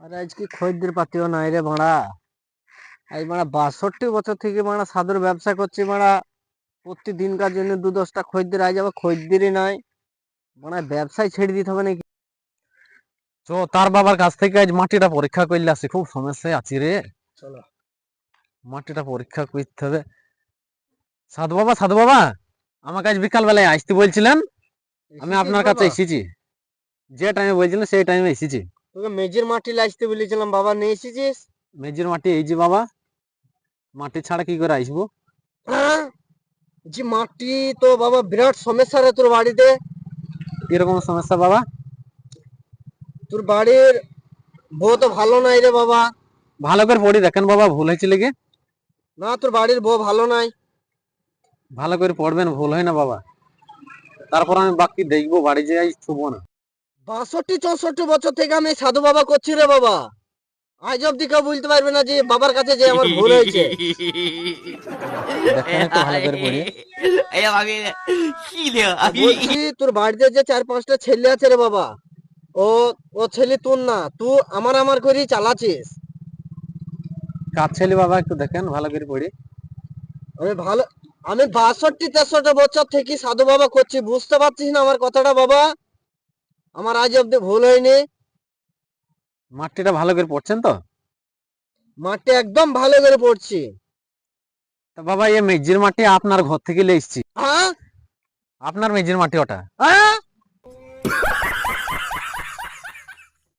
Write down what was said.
আরে আজকে খরিদ্দের পাতিও নাই রে মারা। আজ মারা 62 বছর থেকে মারা সাধুর ব্যবসা করছি মারা। প্রতিদিনকার জন্য 2-10টা খরিদ্দের, আজ আবার খরিদ্দেরই নাই। মানে ব্যবসায় ছেড়ে দিতে হবে নাকি? তো তার বাবার কাছ থেকে আজ মাটিটা পরীক্ষা করলে আসি, খুব সমস্যায় আছি রে। চলো। মাটিটা পরীক্ষা করতে হবে। সাধু বাবা, সাধু বাবা, আমাকে আজ বিকাল বেলায় আসতে বলছিলেন, আমি এসেছিস আপনার কাছে বাবা? এসেছি। যে টাইমে বলছিলেন সেই টাইমে এসেছি। তোকে মেজের মাটি আসতে বলেছিলাম বাবা, নিয়ে এসেছিস? মেজির মাটি এই যে বাবা, মাটি ছাড়া কি করে আসবো? হ্যাঁ, যে মাটি তো বাবা বিরাট সমস্যা রে তোর বাড়িতে। কিরকম সমস্যা বাবা? তোর বাড়ির বউ তো ভালো নাই রে বাবা। ভালো করে পড়ি দেখেন বাবা, ভুল হয়েছিল কি? না, তোর বাড়ির বউ ভালো নাই। ভালো করে পড়বেন, ভুল হয় না বাবা। তারপর আমি বাকি দেখবো, বাড়ি যেয়ে ছুবো না। 62-64 বছর থেকে আমি সাধু বাবা করছি রে বাবা। আজ অব্দি কেউ বলতে পারবে না যে বাবার কাছে যে আমার ভুল হয়েছে। দেখেন একটু ভালো করে পড়ি। বলছি তোর বাড়িতে যে 4-5টা ছেলে আছে রে বাবা, ও ও ছেলে তোর না, তুই আমার আমার করে চালাচ্ছিস। কাজ ছেলে বাবা, একটু দেখেন ভালো করে পড়ি। আমি ভালো, আমি 62-63 বছর থেকে সাধু বাবা করছি, বুঝতে পারছিস না আমার কথাটা বাবা? আমার আজ অব্দি ভুল হয়নি। মাটিটা ভালো করে পড়ছেন তো? মাঠে একদম ভালো করে পড়ছি। তা বাবা, এই মেজির মাটি আপনার ঘর থেকে নিয়ে এসেছি। হ্যাঁ আপনার মেজির মাটি ওটা। হ্যাঁ,